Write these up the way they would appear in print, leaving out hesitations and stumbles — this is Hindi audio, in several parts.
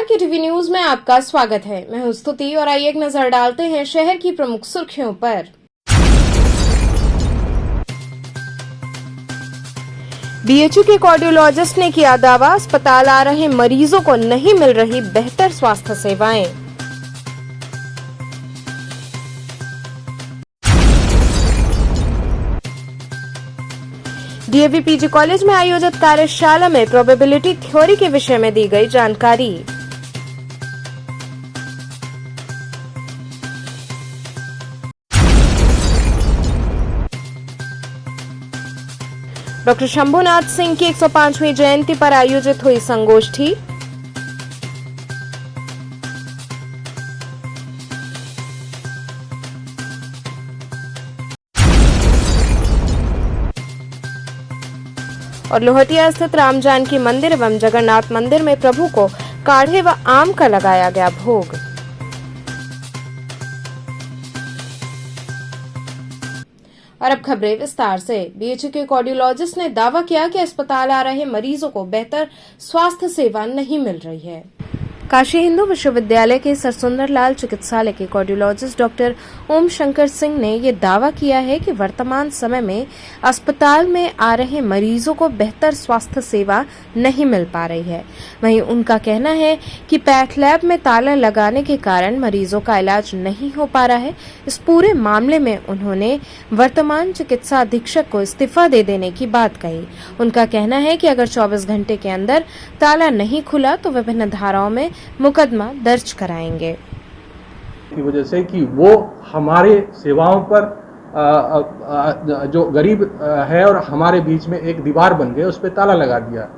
के टीवी न्यूज में आपका स्वागत है। मैं हूं स्तुति और आइए एक नजर डालते हैं शहर की प्रमुख सुर्खियों पर। बीएचयू के कार्डियोलॉजिस्ट ने किया दावा, अस्पताल आ रहे मरीजों को नहीं मिल रही बेहतर स्वास्थ्य सेवाएं। डीएवी पीजी कॉलेज में आयोजित कार्यशाला में प्रोबेबिलिटी थ्योरी के विषय में दी गई जानकारी। डॉक्टर शंभुनाथ सिंह की 105वीं जयंती पर आयोजित हुई संगोष्ठी। और लोहटिया स्थित राम जानकी मंदिर एवं जगन्नाथ मंदिर में प्रभु को काढ़े व आम का लगाया गया भोग। और अब खबरें विस्तार से। बीएचयू के कार्डियोलॉजिस्ट ने दावा किया कि अस्पताल आ रहे मरीजों को बेहतर स्वास्थ्य सेवा नहीं मिल रही है। काशी हिंदू विश्वविद्यालय के सर सुंदरलाल चिकित्सालय के कार्डियोलॉजिस्ट डॉक्टर ओम शंकर सिंह ने ये दावा किया है कि वर्तमान समय में अस्पताल में आ रहे मरीजों को बेहतर स्वास्थ्य सेवा नहीं मिल पा रही है। वहीं उनका कहना है कि पैथ लैब में ताला लगाने के कारण मरीजों का इलाज नहीं हो पा रहा है। इस पूरे मामले में उन्होंने वर्तमान चिकित्सा अधीक्षक को इस्तीफा दे देने की बात कही। उनका कहना है कि अगर 24 घंटे के अंदर ताला नहीं खुला तो विभिन्न धाराओं में मुकदमा दर्ज कराएंगे। की वजह से कि वो हमारे सेवाओं पर जो गरीब है और हमारे बीच में एक दीवार बन गए, उस पर ताला लगा दिया।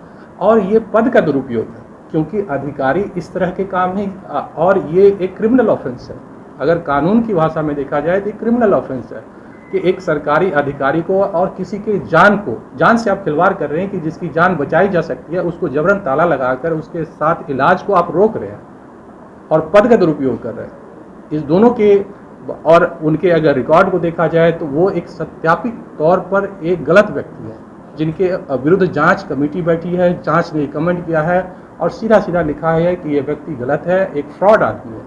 और ये पद का दुरुपयोग है, क्योंकि अधिकारी इस तरह के काम नहीं, और ये एक क्रिमिनल ऑफेंस है। अगर कानून की भाषा में देखा जाए तो क्रिमिनल ऑफेंस है कि एक सरकारी अधिकारी को और किसी के जान से आप खिलवाड़ कर रहे हैं कि जिसकी जान बचाई जा सकती है, उसको जबरन ताला लगाकर उसके साथ इलाज को आप रोक रहे हैं और पद का दुरुपयोग कर रहे हैं। इस दोनों के और उनके अगर रिकॉर्ड को देखा जाए तो वो एक सत्यापित तौर पर एक गलत व्यक्ति है, जिनके विरुद्ध जांच कमेटी बैठी है, जांच ने रिकमेंड किया है और सीधा सीधा लिखा है कि ये व्यक्ति गलत है, एक फ्रॉड आदमी है।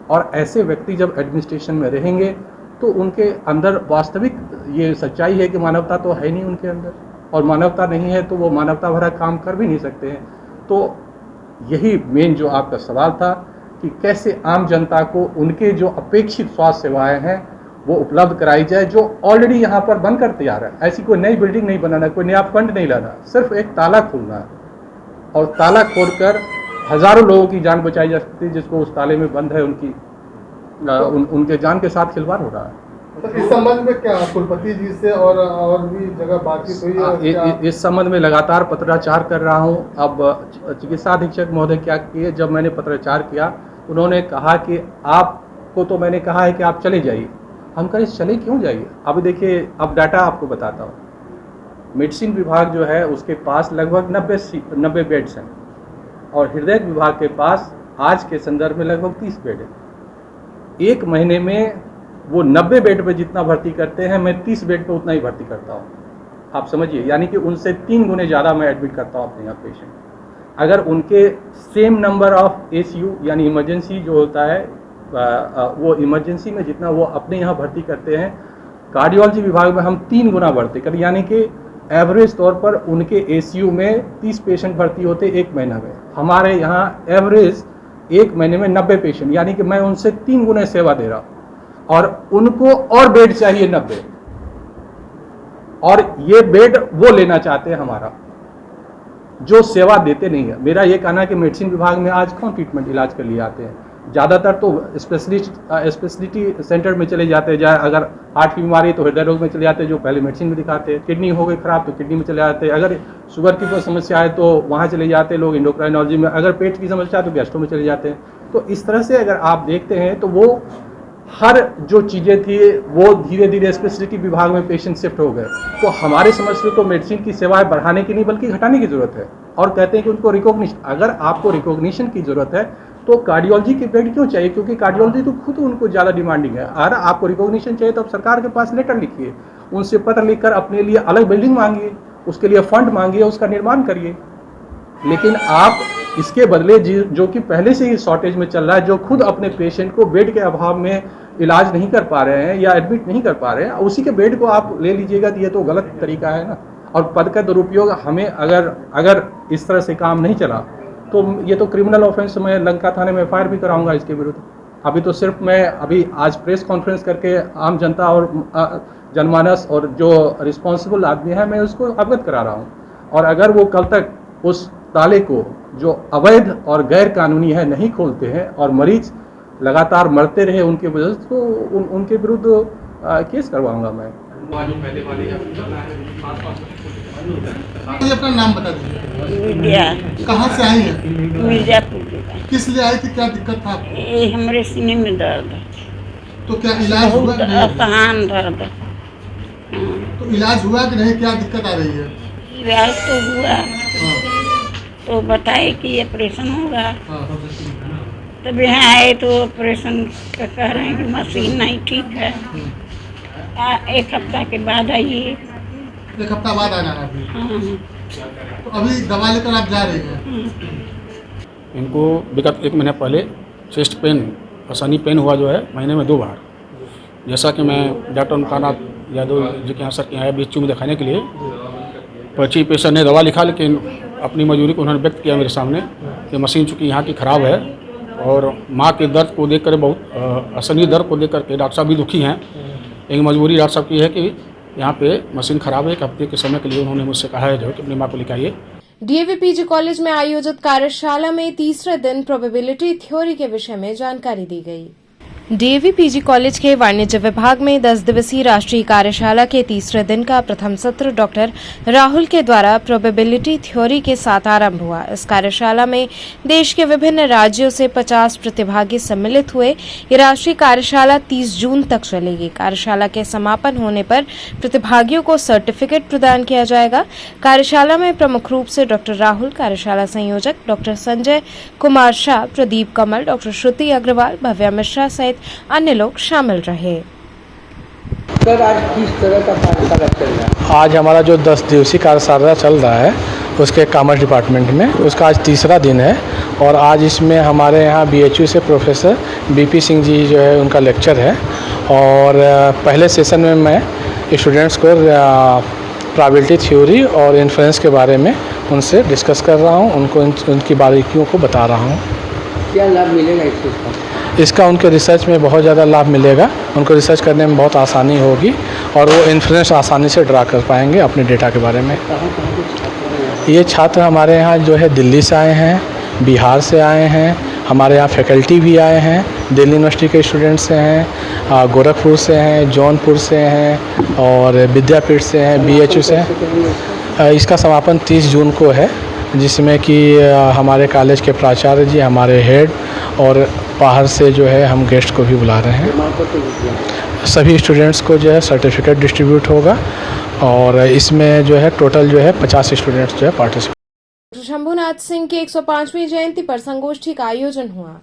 और ऐसे व्यक्ति जब एडमिनिस्ट्रेशन में रहेंगे तो उनके अंदर वास्तविक ये सच्चाई है कि मानवता तो है नहीं उनके अंदर, और मानवता नहीं है तो वो मानवता भरा काम कर भी नहीं सकते हैं। तो यही मेन जो आपका सवाल था कि कैसे आम जनता को उनके जो अपेक्षित स्वास्थ्य सेवाएं हैं वो उपलब्ध कराई जाए, जो ऑलरेडी यहाँ पर बनकर तैयार है। ऐसी कोई नई बिल्डिंग नहीं बनाना, कोई नया फंड नहीं लाना, सिर्फ एक ताला खोलना है और ताला खोलकर हजारों लोगों की जान बचाई जा सकती है, जिसको उस ताले में बंद है उनके जान के साथ खिलवाड़ हो रहा है। तो इस संबंध में क्या कुलपति जी से और भी जगह बातचीत हुई है? इस संबंध में लगातार पत्राचार कर रहा हूं। अब चिकित्सा अधीक्षक महोदय क्या किए, जब मैंने पत्राचार किया उन्होंने कहा कि आपको तो मैंने कहा है कि आप चले जाइए। हम कहें चले क्यों जाइए? अब देखिए, अब डाटा आपको बताता हूँ। मेडिसिन विभाग जो है उसके पास लगभग 90 बेड्स हैं और हृदय विभाग के पास आज के संदर्भ में लगभग 30 बेड है। एक महीने में वो 90 बेड पे जितना भर्ती करते हैं, मैं 30 बेड पे उतना ही भर्ती करता हूँ। आप समझिए, यानी कि उनसे 3 गुने ज़्यादा मैं एडमिट करता हूँ अपने यहाँ पेशेंट। अगर उनके सेम नंबर ऑफ एसीयू यानी इमरजेंसी जो होता है, वो इमरजेंसी में जितना वो अपने यहाँ भर्ती करते हैं, कार्डियोलॉजी विभाग में हम 3 गुना भर्ती करें, यानी कि एवरेज तौर पर उनके एसीयू में 30 पेशेंट भर्ती होते 1 महीना में। हमारे यहाँ एवरेज 1 महीने में 90 पेशेंट, यानी कि मैं उनसे 3 गुना सेवा दे रहा हूं और उनको और बेड चाहिए 90, और ये बेड वो लेना चाहते हैं हमारा, जो सेवा देते नहीं है। मेरा ये कहना है कि मेडिसिन विभाग में आज कौन ट्रीटमेंट इलाज के लिए आते हैं? ज़्यादातर तो स्पेशलिटी सेंटर में चले जाते हैं। जाए अगर हार्ट की बीमारी तो हृदय रोग में चले जाते हैं, जो पहले मेडिसिन में दिखाते हैं। किडनी हो गई खराब तो किडनी में चले जाते हैं। अगर शुगर की कोई समस्या है तो वहाँ चले जाते हैं लोग एंडोक्राइनोलॉजी में। अगर पेट की समस्या है तो गैस्ट्रो में चले जाते हैं। तो इस तरह से अगर आप देखते हैं तो वो हर जो चीज़ें थी वो धीरे धीरे स्पेशलिटी विभाग में पेशेंट शिफ्ट हो गए। तो हमारे समझ से तो मेडिसिन की सेवाएं बढ़ाने की नहीं बल्कि घटाने की जरूरत है। और कहते हैं कि उनको रिकॉग्निशन, अगर आपको रिकॉग्निशन की जरूरत है तो कार्डियोलॉजी के बेड क्यों चाहिए? क्योंकि कार्डियोलॉजी तो खुद उनको ज़्यादा डिमांडिंग है। अगर आपको रिकॉग्निशन चाहिए तो आप सरकार के पास लेटर लिखिए, उनसे पत्र लिखकर अपने लिए अलग बिल्डिंग मांगिए, उसके लिए फंड मांगिए, उसका निर्माण करिए। लेकिन आप इसके बदले जो कि पहले से ही शॉर्टेज में चल रहा है, जो खुद अपने पेशेंट को बेड के अभाव में इलाज नहीं कर पा रहे हैं या एडमिट नहीं कर पा रहे हैं, उसी के बेड को आप ले लीजिएगा, तो ये तो गलत तरीका है ना। और पद का दुरुपयोग, हमें अगर इस तरह से काम नहीं चला तो ये तो क्रिमिनल ऑफेंस, मैं लंका थाने में एफआईआर भी कराऊंगा इसके विरुद्ध। अभी तो सिर्फ मैं आज प्रेस कॉन्फ्रेंस करके आम जनता और जनमानस और जो रिस्पॉन्सिबल आदमी है, मैं उसको अवगत करा रहा हूँ। और अगर वो कल तक उस ताले को, जो अवैध और गैर कानूनी है, नहीं खोलते हैं और मरीज लगातार मरते रहे उनके वजह से, तो उनके विरुद्ध केस करवाऊंगा मैं। ये अपना नाम बता दीजिए। विद्या। कहाँ से आई है? मिर्जापुर। किस लिए आई थी, क्या दिक्कत था आपको? ये हमारे सीने में दर्द है, तो क्या इलाज हुआ बहुत कि नहीं? आसान दर्द है। तो इलाज हुआ कि नहीं, क्या दिक्कत आ रही है? इलाज तो हुआ, हाँ, तो बताए कि ऑपरेशन होगा। हाँ। तब यहाँ आए तो ऑपरेशन का कह रहे हैं कि मशीन नहीं ठीक है, एक हफ्ता के बाद आइए। एक हफ्ता बाद आना है अभी। हाँ, तो अभी दवा लेकर आप जा रहे हैं? इनको विगत 1 महीने पहले चेस्ट पेन और सनी पेन हुआ जो है महीने में 2 बार। जैसा कि मैं डॉक्टर ओमकारनाथ यादव जी के यहाँ सर के यहाँ BHU में दिखाने के लिए, पर्ची पेशेंट ने दवा लिखा, लेकिन अपनी मजबूरी को उन्होंने व्यक्त किया मेरे सामने कि मशीन चूँकि यहाँ की ख़राब है और माँ के दर्द को देख कर, बहुत असहनीय दर्द को देख करके डॉक्टर साहब भी दुखी हैं। एक मजबूरी डॉक्टर साहब की है कि यहाँ पे मशीन ख़राब है। 1 हफ्ते के समय के लिए उन्होंने मुझसे कहा है जो कि अपनी माँ को लेकर आइए। डीएवी पीजी कॉलेज में आयोजित कार्यशाला में तीसरे दिन प्रोबेबिलिटी थ्योरी के विषय में जानकारी दी गई। डीएवी पीजी कॉलेज के वाणिज्य विभाग में 10 दिवसीय राष्ट्रीय कार्यशाला के तीसरे दिन का प्रथम सत्र डॉक्टर राहुल के द्वारा प्रोबेबिलिटी थ्योरी के साथ आरंभ हुआ। इस कार्यशाला में देश के विभिन्न राज्यों से 50 प्रतिभागी सम्मिलित हुए। ये राष्ट्रीय कार्यशाला 30 जून तक चलेगी। कार्यशाला के समापन होने पर प्रतिभागियों को सर्टिफिकेट प्रदान किया जाएगा। कार्यशाला में प्रमुख रूप से डॉक्टर राहुल, कार्यशाला संयोजक डॉक्टर संजय कुमार शाह, प्रदीप कमल, डॉक्टर श्रुति अग्रवाल, भव्या मिश्रा सहित अन्य लोग शामिल रहे। सर, आज किस तरह का कार्यशाला चल रहा है? आज हमारा जो 10 दिवसीय कार्यशाला चल रहा है उसके कॉमर्स डिपार्टमेंट में, उसका आज तीसरा दिन है। और आज इसमें हमारे यहाँ BHU से प्रोफेसर BP सिंह जी जो है उनका लेक्चर है। और पहले सेशन में मैं स्टूडेंट्स को प्रोबेबिलिटी थ्योरी और इन्फ्रेंस के बारे में उनसे डिस्कस कर रहा हूँ, उनको उनकी बारीकियों को बता रहा हूँ। क्या लाभ मिलेगा इस चीज़ का? इसका उनके रिसर्च में बहुत ज़्यादा लाभ मिलेगा। उनको रिसर्च करने में बहुत आसानी होगी और वो इन्फ्रेंस आसानी से ड्रा कर पाएंगे अपने डेटा के बारे में। कहाँ के छात्र हैं? ये छात्र हमारे यहाँ जो है दिल्ली से आए हैं, बिहार से आए हैं, हमारे यहाँ फैकल्टी भी आए हैं, दिल्ली यूनिवर्सिटी के स्टूडेंट्स से हैं, गोरखपुर से हैं, जौनपुर से हैं और विद्यापीठ से हैं, BHU से हैं। इसका समापन 30 जून को है, जिसमें कि हमारे कॉलेज के प्राचार्य जी, हमारे हेड और बाहर से जो है हम गेस्ट को भी बुला रहे हैं। सभी स्टूडेंट्स को जो है सर्टिफिकेट डिस्ट्रीब्यूट होगा और इसमें जो है टोटल जो है 50 स्टूडेंट्स जो है पार्टिसिपेट। शंभुनाथ सिंह की 105वीं जयंती पर संगोष्ठी का आयोजन हुआ।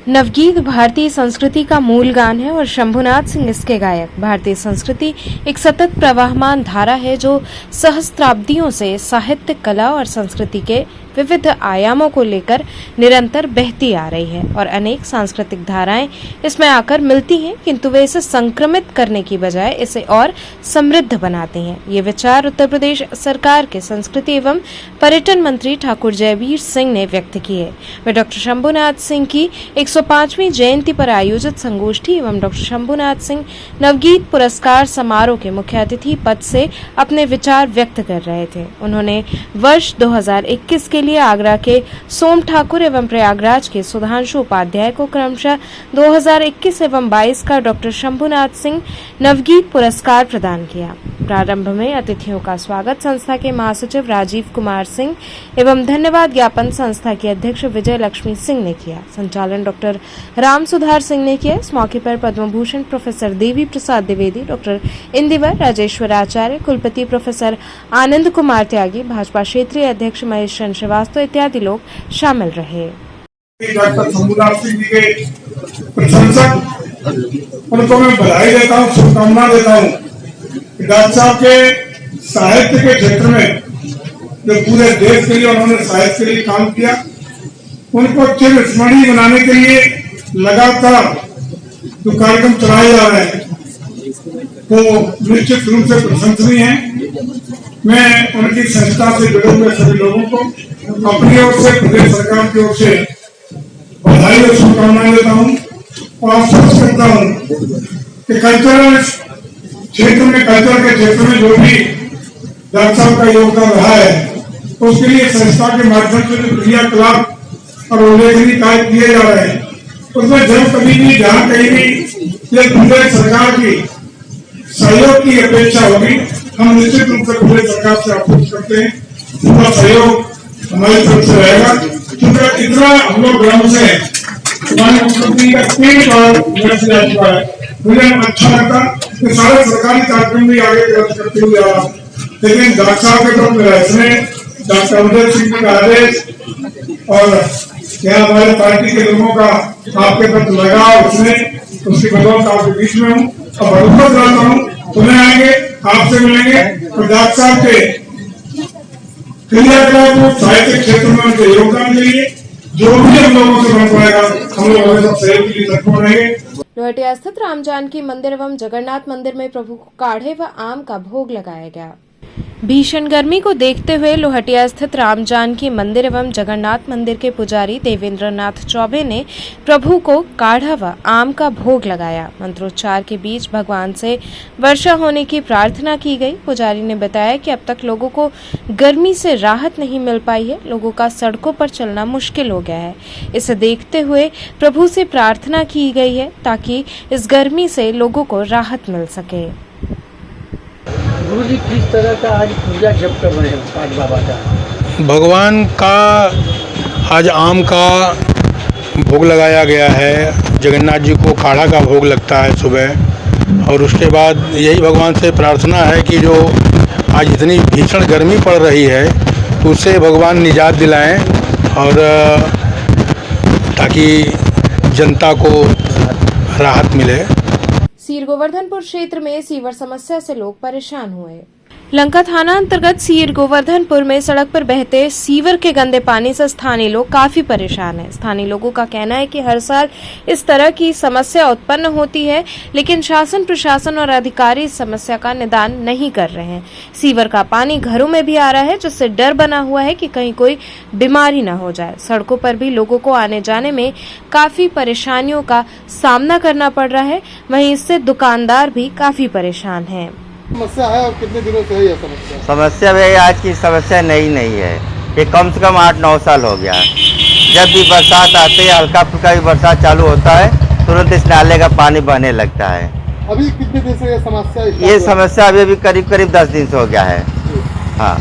नवगीत भारतीय संस्कृति का मूल गान है और शंभुनाथ सिंह इसके गायक। भारतीय संस्कृति एक सतत प्रवाहमान धारा है जो सहस्त्राब्दियों से साहित्य, कला और संस्कृति के विविध आयामों को लेकर निरंतर बहती आ रही है और अनेक सांस्कृतिक धाराएं इसमें आकर मिलती हैं, किंतु वे इसे संक्रमित करने की बजाय इसे और समृद्ध बनाती हैं। ये विचार उत्तर प्रदेश सरकार के संस्कृति एवं पर्यटन मंत्री ठाकुर जयवीर सिंह ने व्यक्त किए। वे डॉक्टर शंभुनाथ सिंह की 105वीं जयंती पर आयोजित संगोष्ठी एवं डॉक्टर शंभुनाथ सिंह नवगीत पुरस्कार समारोह के मुख्य अतिथि पद से अपने विचार व्यक्त कर रहे थे। उन्होंने वर्ष 2021 के लिए आगरा के सोम ठाकुर एवं प्रयागराज के सुधांशु उपाध्याय को क्रमशः 2021 एवं 22 का डॉक्टर शंभुनाथ सिंह नवगीत पुरस्कार प्रदान किया। प्रारंभ में अतिथियों का स्वागत संस्था के महासचिव राजीव कुमार सिंह एवं धन्यवाद ज्ञापन संस्था के अध्यक्ष विजय लक्ष्मी सिंह ने किया। संचालन डॉक्टर राम सुधार सिंह ने किया। इस मौके पर पद्म भूषण प्रोफेसर देवी प्रसाद द्विवेदी, डॉक्टर इंदिवर राजेश्वर आचार्य, कुलपति प्रोफेसर आनंद कुमार त्यागी, भाजपा क्षेत्रीय अध्यक्ष महेश चंद्र श्रीवास्तव इत्यादि लोग शामिल रहे। डॉक्टर शंभुनाथ सिंह जी के प्रशंसक, उनको मैं बधाई देता हूँ, शुभकामना देता हूँ। डॉक्टर साहब के साहित्य के क्षेत्र में जो पूरे देश के लिए उन्होंने साहित्य के लिए काम किया, उनको चिरस्मरणीय बनाने के लिए लगातार जो कार्यक्रम चलाए जा रहे हैं वो निश्चित रूप से प्रशंसनीय है। मैं उनकी संस्था से जुड़े हुए सभी लोगों को अपनी ओर से, प्रदेश सरकार की ओर से बधाई और शुभकामनाएं देता हूँ और आश्वस्त करता हूँ कि कल्चरल क्षेत्र में, कल्चर के क्षेत्र में जो भी डॉक्टर साहब का योगदान रहा है उसके लिए संस्था के माध्यम से जो क्रियाकलाप और उल्लेखनीय कार्य किए जा रहे हैं उसमें जब कभी भी, जहाँ कहीं भी ये प्रदेश सरकार की सहयोग की अपेक्षा होगी, हम निश्चित रूप से प्रदेश सरकार से अपेक्षा करते हैं पूरा सहयोग हमारी तरफ से रहेगा। क्योंकि इतना हम लोग ग्राम से हमारे मुख्यमंत्री का 3 बार मैसेज आ चुका है, मुझे अच्छा लगता कि सारे सरकारी कार्यक्रम भी आगे करते हुए आ रहा, लेकिन डॉक्टर साहब के तरफ मेरा इसमें डॉक्टर अमरदेव सिंह जी का आदेश और क्या हमारे पार्टी के लोगों का आपके प्रति लगाव, उसमें उसकी बदौलत आपके बीच में हूँ और भरोसा दिलाता हूँ सुने आएंगे, आपसे मिलेंगे और डॉक्टर साहब के क्रियाकलाप साहित्यिक क्षेत्र में उनके योगदान के लिए जो भी हम लोगों से बन पाएगा हम लोग हमेशा सहयोग के लिए तत्पर रहेंगे। लोहटिया स्थित राम जानकी मंदिर एवं जगन्नाथ मंदिर में प्रभु को काढ़े व आम का भोग लगाया गया। भीषण गर्मी को देखते हुए लोहटिया स्थित राम जानकी मंदिर एवं जगन्नाथ मंदिर के पुजारी देवेंद्र नाथ चौबे ने प्रभु को काढ़ा व आम का भोग लगाया। मंत्रोच्चार के बीच भगवान से वर्षा होने की प्रार्थना की गई। पुजारी ने बताया कि अब तक लोगों को गर्मी से राहत नहीं मिल पाई है, लोगों का सड़कों पर चलना मुश्किल हो गया है। इसे देखते हुए प्रभु से प्रार्थना की गई है ताकि इस गर्मी से लोगों को राहत मिल सके। गुरु जी किस तरह का आज पूजा जप कर रहे हैं आज बाबा का? भगवान का आज आम का भोग लगाया गया है। जगन्नाथ जी को काढ़ा का भोग लगता है सुबह, और उसके बाद यही भगवान से प्रार्थना है कि जो आज इतनी भीषण गर्मी पड़ रही है तो उससे भगवान निजात दिलाएं और ताकि जनता को राहत मिले। सीर गोवर्धनपुर क्षेत्र में सीवर समस्या से लोग परेशान हुए। लंका थाना अंतर्गत सीर गोवर्धनपुर में सड़क पर बहते सीवर के गंदे पानी से स्थानीय लोग काफी परेशान हैं। स्थानीय लोगों का कहना है कि हर साल इस तरह की समस्या उत्पन्न होती है, लेकिन शासन प्रशासन और अधिकारी इस समस्या का निदान नहीं कर रहे हैं। सीवर का पानी घरों में भी आ रहा है, जिससे डर बना हुआ है कि कहीं कोई बीमारी न हो जाए। सड़कों पर भी लोगों को आने जाने में काफी परेशानियों का सामना करना पड़ रहा है। वहीं इससे दुकानदार भी काफी परेशान हैं। समस्या है और कितने दिनों से है यह समस्या? समस्या भाई आज की समस्या नहीं है, ये कम से कम 8-9 साल हो गया। जब भी बरसात आती है, हल्का फुल्का भी बरसात चालू होता है, तुरंत इस नाले का पानी बहने लगता है। अभी कितने दिन से ये समस्या अभी करीब 10 दिन से हो गया है। हाँ,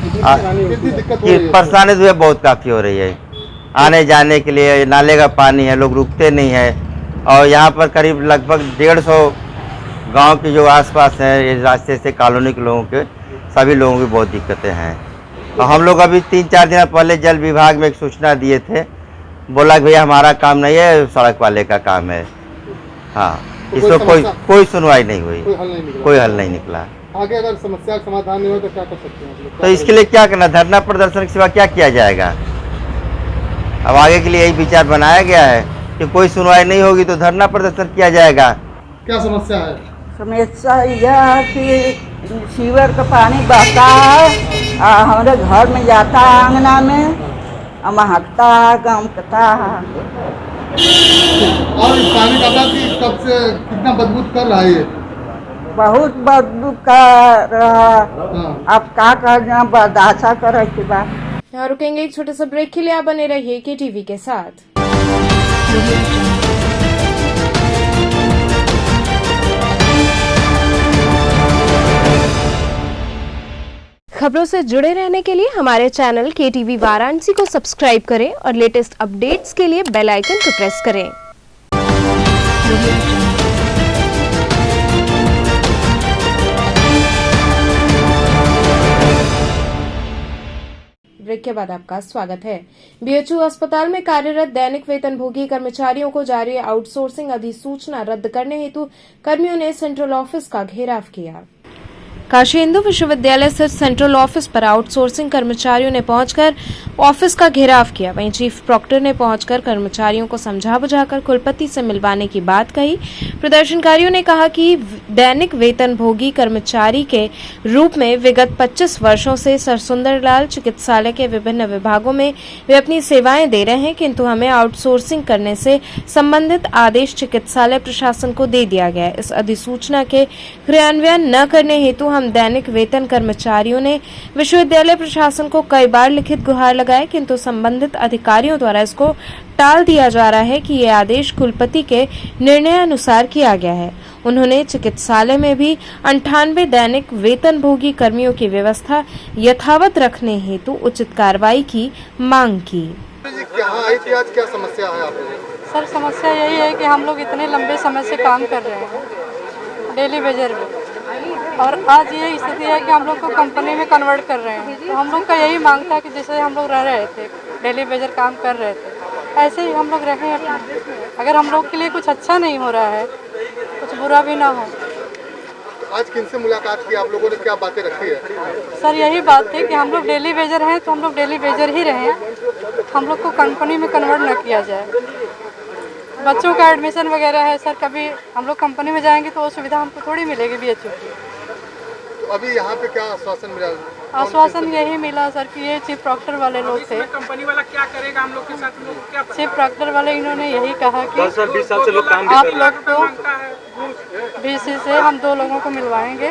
कितनी दिक्कत हो रही है? परेशानी तो बहुत काफ़ी हो रही है आने जाने के लिए। नाले का पानी है, लोग रुकते नहीं है, और यहाँ पर करीब लगभग 150 गांव के जो आसपास हैं, इस रास्ते से कॉलोनी के लोगों के सभी लोगों की बहुत दिक्कतें हैं। और हम लोग अभी 3-4 दिन पहले जल विभाग में एक सूचना दिए थे, बोला कि भैया हमारा काम नहीं है, सड़क वाले का काम है। हाँ, इसको कोई सुनवाई नहीं हुई, कोई हल नहीं निकला। आगे अगर समस्या का समाधान नहीं हो तो क्या कर सकते हैं? तो इसके लिए क्या करना, धरना प्रदर्शन के सिवा क्या किया जाएगा? अब आगे के लिए यही विचार बनाया गया है कि कोई सुनवाई नहीं होगी तो धरना प्रदर्शन किया जाएगा। क्या समस्या है? समस्या यह है कि सीवर का पानी बहता है, हमारे घर में जाता है, आंगना में महकता है, गमकता है। और इस पानी का बात कि कब से कितना बदबू कर रहा है? ये बहुत बदबू कर रहा। हाँ। अब क्या करना, बर्दाश्त करे के बाद। यहाँ रुकेंगे एक छोटे से ब्रेक के लिए। आप बने रहिए KTV के साथ। खबरों से जुड़े रहने के लिए हमारे चैनल KTV वाराणसी को सब्सक्राइब करें और लेटेस्ट अपडेट्स के लिए बेल आइकन को प्रेस करें। ब्रेक के बाद आपका स्वागत है। BHU अस्पताल में कार्यरत दैनिक वेतनभोगी कर्मचारियों को जारी आउटसोर्सिंग अधिसूचना रद्द करने हेतु कर्मियों ने सेंट्रल ऑफिस का घेराव किया। काशी हिंदू विश्वविद्यालय स्थित सेंट्रल ऑफिस पर आउटसोर्सिंग कर्मचारियों ने पहुंचकर ऑफिस का घेराव किया। वहीं चीफ प्रॉक्टर ने पहुंचकर कर्मचारियों को समझा बुझाकर कुलपति से मिलवाने की बात कही। प्रदर्शनकारियों ने कहा कि दैनिक वेतनभोगी कर्मचारी के रूप में विगत 25 वर्षों से सर सुंदरलाल चिकित्सालय के विभिन्न विभागों में वे अपनी सेवाएं दे रहे हैं, किंतु हमें आउटसोर्सिंग करने से संबंधित आदेश चिकित्सालय प्रशासन को दे दिया गया है। इस अधिसूचना के क्रियान्वयन न करने हेतु हम दैनिक वेतन कर्मचारियों ने विश्वविद्यालय प्रशासन को कई बार लिखित गुहार लगाए, किंतु संबंधित अधिकारियों द्वारा इसको टाल दिया जा रहा है कि यह आदेश कुलपति के निर्णय अनुसार किया गया है। उन्होंने चिकित्सालय में भी 98 दैनिक वेतनभोगी कर्मियों की व्यवस्था यथावत रखने हेतु उचित कार्रवाई की मांग की। यहाँ आई थी, आज क्या समस्या है आपको? सर समस्या यही है कि हम लोग इतने लंबे समय से काम कर रहे हैं डेली वेजर में, और आज ये स्थिति है कि हम लोग को कंपनी में कन्वर्ट कर रहे हैं। तो हम लोग का यही मांग था कि जैसे हम लोग रह रहे थे, डेली वेजर काम कर रहे थे, ऐसे ही हम लोग रहें अपना। अगर हम लोग के लिए कुछ अच्छा नहीं हो रहा है, कुछ बुरा भी ना हो। आज किनसे मुलाकात की, आप लोगों ने क्या बातें रखी है? सर यही बात थी कि हम लोग डेली वेजर हैं तो हम लोग डेली वेजर ही रहें, हम लोग को कंपनी में कन्वर्ट न किया जाए। बच्चों का एडमिशन वगैरह है सर, कभी हम लोग कंपनी में जाएंगे तो वो सुविधा हमको थोड़ी मिलेगी बीएचयू की। तो अभी यहाँ पे क्या आश्वासन मिला? आश्वासन यही मिला सर कि ये चीफ प्रॉक्टर वाले लोग थे। कंपनी वाला क्या करेगा हम लोग के साथ, लोग क्या चीफ प्रॉक्टर वाले इन्होंने यही कहा कि 10 साल 20 साल से लोग काम आप लोग को बीसी से हम 2 लोगों को मिलवाएंगे,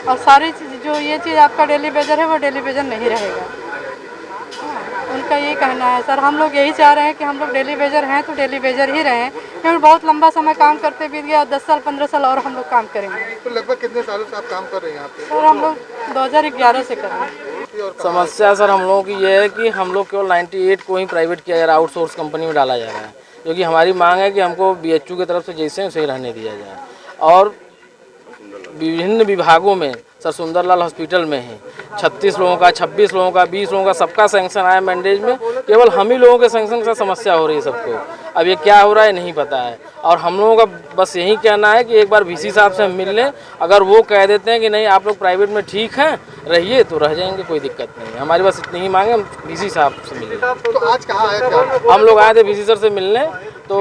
और सारी चीज जो ये चीज़ आपका डेली वेजर है वो डेली वेजर नहीं रहेगा। उनका यही कहना है सर। हम लोग यही चाह रहे हैं कि हम लोग डेली वेजर हैं तो डेली वेजर ही रहें, क्योंकि बहुत लंबा समय काम करते बीत गया, 10 साल 15 साल और हम लोग काम करेंगे। तो लगभग कितने सालों से आप काम कर रहे हैं यहाँ पे? सर हम लोग 2011 से कर रहे हैं। समस्या सर हम लोगों की ये है कि हम लोग केवल 98 को ही प्राइवेट किया जा रहा है, आउटसोर्स कंपनी में डाला जा रहा है, क्योंकि हमारी मांग है कि हमको बीएचयू की तरफ से जैसे वैसे ही रहने दिया जाए। और विभिन्न विभागों में सर सुंदरलाल हॉस्पिटल में ही 36 लोगों का, 26 लोगों का, 20 लोगों का सबका सैंक्शन आया मैंडेज में, केवल हम ही लोगों के सैंक्शन से समस्या हो रही है सबको। अब ये क्या हो रहा है नहीं पता है, और हम लोगों का बस यही कहना है कि एक बार वीसी साहब से हम मिल लें। अगर वो कह देते हैं कि नहीं आप लोग प्राइवेट में ठीक हैं रहिए तो रह जाएंगे, कोई दिक्कत नहीं है। हमारी बस इतनी ही मांगे, हम वीसी साहब से मिल लें। तो आज कहाँ आए थे? हम लोग आए थे वीसी सर से मिलने, तो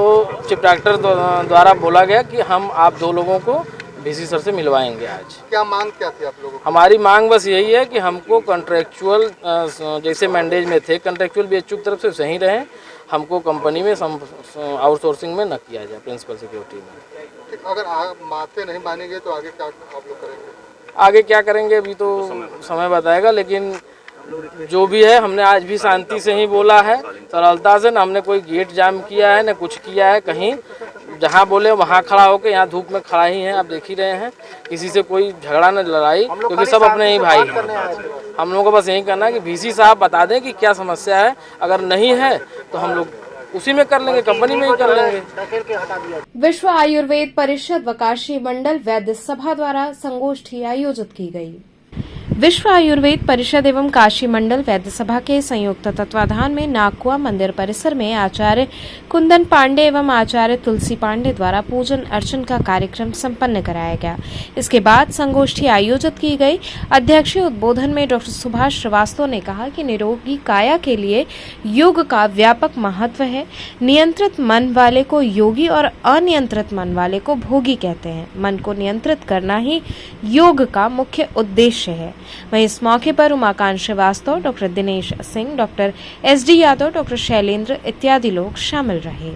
चीफ डॉक्टर द्वारा बोला गया कि हम आप 2 लोगों को वीसी सर से मिलवाएंगे। आज क्या मांग क्या थी आप लोगों की? हमारी मांग बस यही है कि हमको कॉन्ट्रेक्चुअल जैसे मैंडेज में थे कॉन्ट्रेक्चुअल बीएचयू की तरफ से सही रहें, हमको कंपनी में आउटसोर्सिंग में न किया जाए प्रिंसिपल सिक्योरिटी में। अगर आप बातें नहीं मानेंगे तो आगे क्या आप लोग करेंगे? आगे क्या करेंगे अभी तो समय बताएगा, लेकिन जो भी है हमने आज भी शांति से ही बोला है, सरलता से। न हमने कोई गेट जाम किया है न कुछ किया है, कहीं जहाँ बोले वहाँ खड़ा होकर, यहाँ धूप में खड़ा ही हैं, आप देख ही रहे हैं। किसी से कोई झगड़ा न लड़ाई, क्योंकि सब अपने ही भाई हैं। हम लोगों को बस यही करना है कि वीसी साहब बता दें कि क्या समस्या है, अगर नहीं है तो हम लोग उसी में कर लेंगे, कंपनी में ही कर लेंगे। विश्व आयुर्वेद परिषद व काशी मंडल वैद्य सभा द्वारा संगोष्ठी आयोजित की गई। विश्व आयुर्वेद परिषद एवं काशी मंडल वैद्य सभा के संयुक्त तत्वाधान में नागकुआ मंदिर परिसर में आचार्य कुंदन पांडे एवं आचार्य तुलसी पांडे द्वारा पूजन अर्चन का कार्यक्रम संपन्न कराया गया। इसके बाद संगोष्ठी आयोजित की गई। अध्यक्षीय उद्बोधन में डॉक्टर सुभाष श्रीवास्तव ने कहा कि निरोगी काया के लिए योग का व्यापक महत्व है। नियंत्रित मन वाले को योगी और अनियंत्रित मन वाले को भोगी कहते हैं। मन को नियंत्रित करना ही योग का मुख्य उद्देश्य है। वहीं इस मौके पर Umakant Srivastava, doctor Dinesh Singh, doctor SD Yadav, doctor Shailendra इत्यादि लोग शामिल रहे।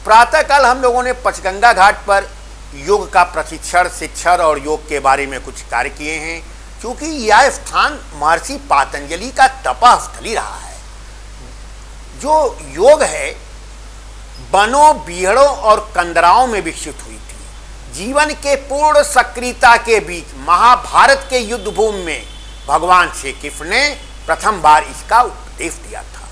प्रातःकाल हम लोगों ने पंचगंगा घाट पर योग का प्रशिक्षण, शिक्षण और योग के बारे में कुछ कार्य किए हैं, क्योंकि यह स्थान महर्षि पातंजलि का तपस्थली रहा है। जो योग है वनों, बीहड़ों और कंदराओं में विकसित हुई थी। जीवन के पूर्ण सक्रियता के बीच महाभारत के युद्ध भूमि में भगवान श्री कृष्ण ने प्रथम बार इसका उपदेश दिया था।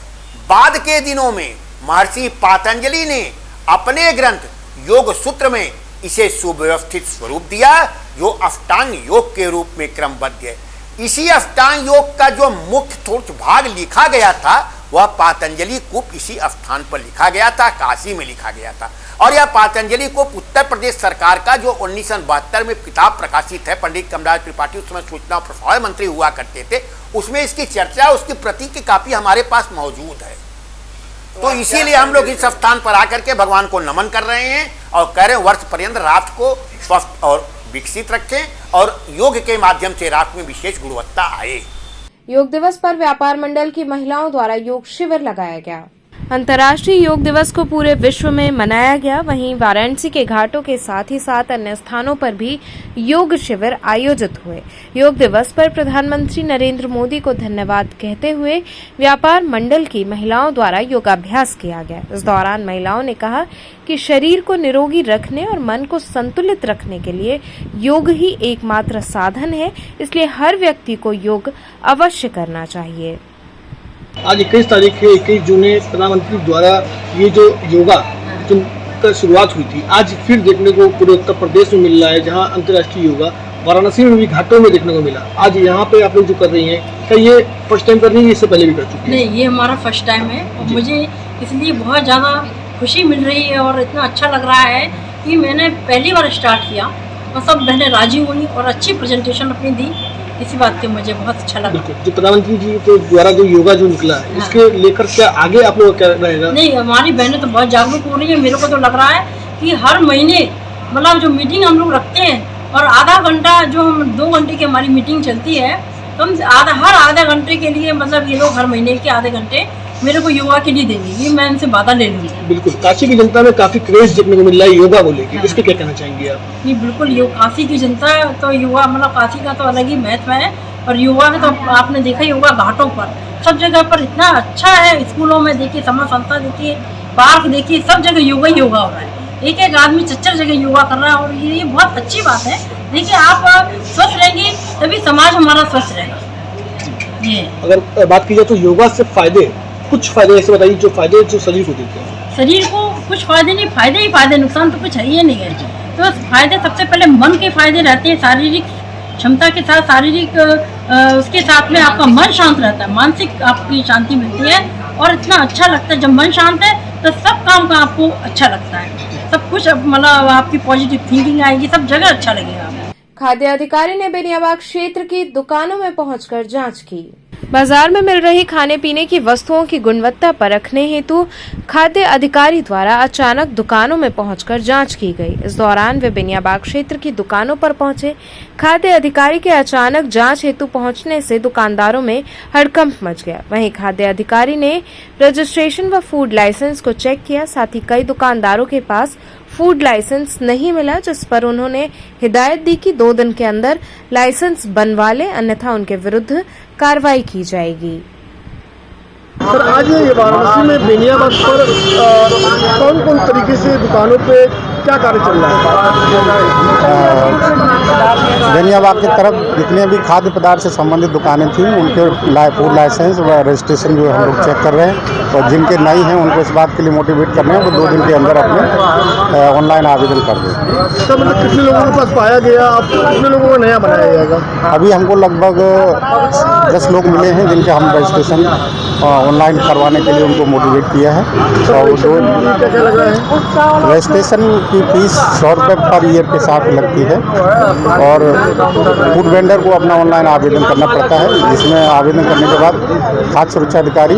बाद के दिनों में महर्षि पातंजलि ने अपने ग्रंथ योग सूत्र में इसे सुव्यवस्थित स्वरूप दिया, जो अष्टांग योग के रूप में क्रमबद्ध है। इसी अष्टांग योग का जो मुख्य ठोस भाग लिखा गया था वह पातंजलि कूप इसी स्थान पर लिखा गया था, काशी में लिखा गया था। और यह पातंजलि कूप उत्तर प्रदेश सरकार का जो 1972 में किताब प्रकाशित है, पंडित कमराज त्रिपाठी उस समय सूचना और प्रसारण मंत्री हुआ करते थे, उसमें इसकी चर्चा, उसकी प्रति की कापी हमारे पास मौजूद है। तो इसीलिए हम लोग इस स्थान पर आकर के भगवान को नमन कर रहे हैं और कह रहे हैं वर्ष पर्यंत राष्ट्र को स्वस्थ और विकसित रखें और योग के माध्यम से राष्ट्र में विशेष गुणवत्ता आए। योग दिवस पर व्यापार मंडल की महिलाओं द्वारा योग शिविर लगाया गया। अंतर्राष्ट्रीय योग दिवस को पूरे विश्व में मनाया गया। वहीं वाराणसी के घाटों के साथ ही साथ अन्य स्थानों पर भी योग शिविर आयोजित हुए। योग दिवस पर प्रधानमंत्री नरेंद्र मोदी को धन्यवाद कहते हुए व्यापार मंडल की महिलाओं द्वारा योगाभ्यास किया गया। इस दौरान महिलाओं ने कहा कि शरीर को निरोगी रखने और मन को संतुलित रखने के लिए योग ही एकमात्र साधन है, इसलिए हर व्यक्ति को योग अवश्य करना चाहिए। आज 21 तारीख है, 21 जून है, प्रधानमंत्री द्वारा ये जो योगा का शुरुआत हुई थी, आज फिर देखने को पूरे उत्तर प्रदेश में मिल रहा है, जहां अंतर्राष्ट्रीय योगा वाराणसी में भी घाटों में देखने को मिला। आज यहाँ पे आप लोग जो कर रही हैं, क्या ये फर्स्ट टाइम कर रही है, इससे पहले भी कर चुकी है? नहीं, ये हमारा फर्स्ट टाइम है और मुझे इसलिए बहुत ज़्यादा खुशी मिल रही है और इतना अच्छा लग रहा है कि मैंने पहली बार स्टार्ट किया और सब बहनें राजी हुई और अच्छी प्रेजेंटेशन अपनी दी। इसी बात के मुझे बहुत अच्छा लगा। जो प्रधानमंत्री जी के द्वारा जो योगा जो निकला है, इसके लेकर क्या आगे आप लोग क्या रहेगा? नहीं, हमारी बहनें तो बहुत जागरूक हो रही है। मेरे को तो लग रहा है कि हर महीने मतलब जो मीटिंग हम लोग रखते हैं और आधा घंटा जो हम 2 घंटे की हमारी मीटिंग चलती है, तो हम हर आधे घंटे के लिए मतलब ये लोग हर महीने के आधे घंटे मेरे को योगा के लिए देंगे। ये मैं इनसे वादा ले लूँगी। बिल्कुल, काशी की जनता में काफी क्रेज देखने को मिल रहा है योगा को लेकर, इसके क्या कहना चाहेंगे आप? नहीं, बिल्कुल, काशी की जनता तो योगा मतलब काशी का तो अलग ही महत्व है। और योगा में तो आपने देखा योगा घाटों पर सब जगह पर इतना अच्छा है। स्कूलों में देखिए, समाज संस्था देखिए, पार्क देखिए, सब जगह योगा ही योगा हो रहा है। एक एक आदमी 4 जगह योगा कर रहा है और ये बहुत अच्छी बात है। देखिए, आप स्वस्थ रहेंगे तभी समाज हमारा स्वस्थ रहेगा। ये अगर बात की जाए तो योगा से फायदे, कुछ फायदे ऐसे बताइए जो फायदे जो शरीर को देते हैं। शरीर को कुछ फायदे नहीं, फायदे ही फायदे, नुकसान तो कुछ है ही नहीं है। तो फायदे सबसे पहले मन के फायदे रहते हैं, शारीरिक क्षमता के साथ शारीरिक उसके साथ में आपका मन शांत रहता है, मानसिक आपकी शांति मिलती है और इतना अच्छा लगता है। जब मन शांत है तो सब काम का आपको अच्छा लगता है, सब कुछ मतलब आपकी पॉजिटिव थिंकिंग आएगी, सब जगह अच्छा लगेगा। खाद्य अधिकारी ने बेनियाबाग क्षेत्र की दुकानों में पहुंचकर जांच की। बाजार में मिल रही खाने पीने की वस्तुओं की गुणवत्ता परखने हेतु खाद्य अधिकारी द्वारा अचानक दुकानों में पहुंचकर जांच की गई। इस दौरान वे बेनियाबाग क्षेत्र की दुकानों पर पहुंचे। खाद्य अधिकारी के अचानक जांच हेतु पहुंचने से दुकानदारों में हड़कंप मच गया। वहीं खाद्य अधिकारी ने रजिस्ट्रेशन व फूड लाइसेंस को चेक किया। साथ ही कई दुकानदारों के पास फूड लाइसेंस नहीं मिला, जिस पर उन्होंने हिदायत दी कि 2 दिन के अंदर लाइसेंस बनवा ले, अन्यथा उनके विरुद्ध कार्रवाई की जाएगी। सर, आज ये वाराणसी में बेनियाबाग पर कौन कौन तरीके से दुकानों पे क्या कार्य चल रहा है? बेनियाबाग की तरफ जितने भी खाद्य पदार्थ से संबंधित दुकानें थी, उनके फूड लाइसेंस व रजिस्ट्रेशन जो हम लोग चेक कर रहे हैं और जिनके नहीं हैं उनको इस बात के लिए मोटिवेट कर रहे हैं वो 2 दिन के अंदर अपने ऑनलाइन आवेदन कर दें। सर, मतलब कितने लोगों के पास पाया गया, अब कितने लोगों को नया बनाया जाएगा? अभी हमको लगभग 10 लोग मिले हैं जिनके हम रजिस्ट्रेशन ऑनलाइन करवाने के लिए उनको मोटिवेट किया है। और क्या लग रहा है? रजिस्ट्रेशन की फीस 100 रुपये पर ईयर के साथ लगती है और फूड वेंडर को अपना ऑनलाइन आवेदन करना पड़ता है, जिसमें आवेदन करने के बाद खाद्य सुरक्षा अधिकारी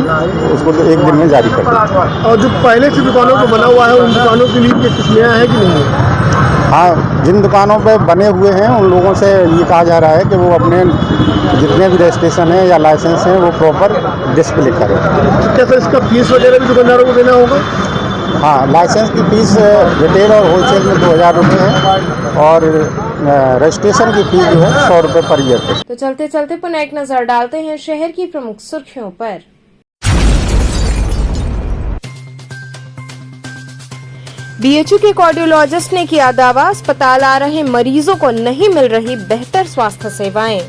उसको 1 दिन में जारी कर देता है। और जो पहले से दुकानों को बना हुआ है, उन दुकानों के लिए कुछ नया है कि नहीं है? हाँ, जिन दुकानों पे बने हुए हैं उन लोगों से ये कहा जा रहा है कि वो अपने जितने भी रजिस्ट्रेशन है या लाइसेंस हैं वो प्रॉपर डिस्प्ले करें। क्या सर, इसका फीस वगैरह भी दुकानदारों को देना होगा? हाँ, लाइसेंस की फीस रिटेल और होलसेल में 2000 रुपये है और रजिस्ट्रेशन की फीस जो है 100 रुपये पर ईयर है। तो चलते चलते पुनः एक नजर डालते हैं शहर की प्रमुख सुर्खियों पर। बीएचयू के कार्डियोलॉजिस्ट ने किया दावा, अस्पताल आ रहे मरीजों को नहीं मिल रही बेहतर स्वास्थ्य सेवाएं।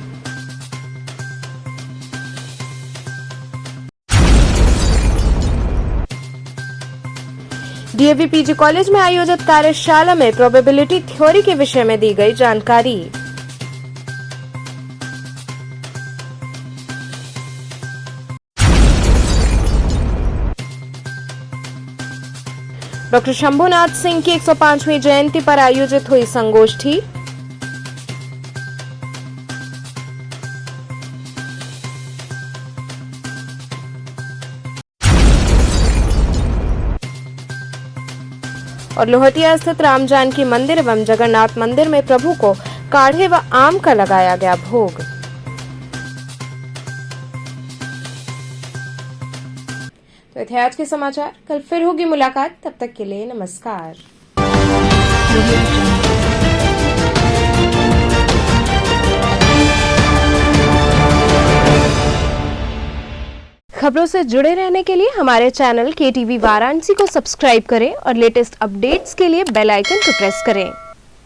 डीएवी पीजी कॉलेज में आयोजित कार्यशाला में प्रोबेबिलिटी थ्योरी के विषय में दी गई जानकारी। डॉक्टर शंभुनाथ सिंह की 105वीं जयंती पर आयोजित हुई संगोष्ठी। और लोहटिया स्थित राम जानकी मंदिर एवं जगन्नाथ मंदिर में प्रभु को काढ़े व आम का लगाया गया भोग। तो ये थे आज के समाचार। कल फिर होगी मुलाकात, तब तक के लिए नमस्कार। खबरों से जुड़े रहने के लिए हमारे चैनल KTV वाराणसी को सब्सक्राइब करें और लेटेस्ट अपडेट्स के लिए बेल आइकन को प्रेस करें।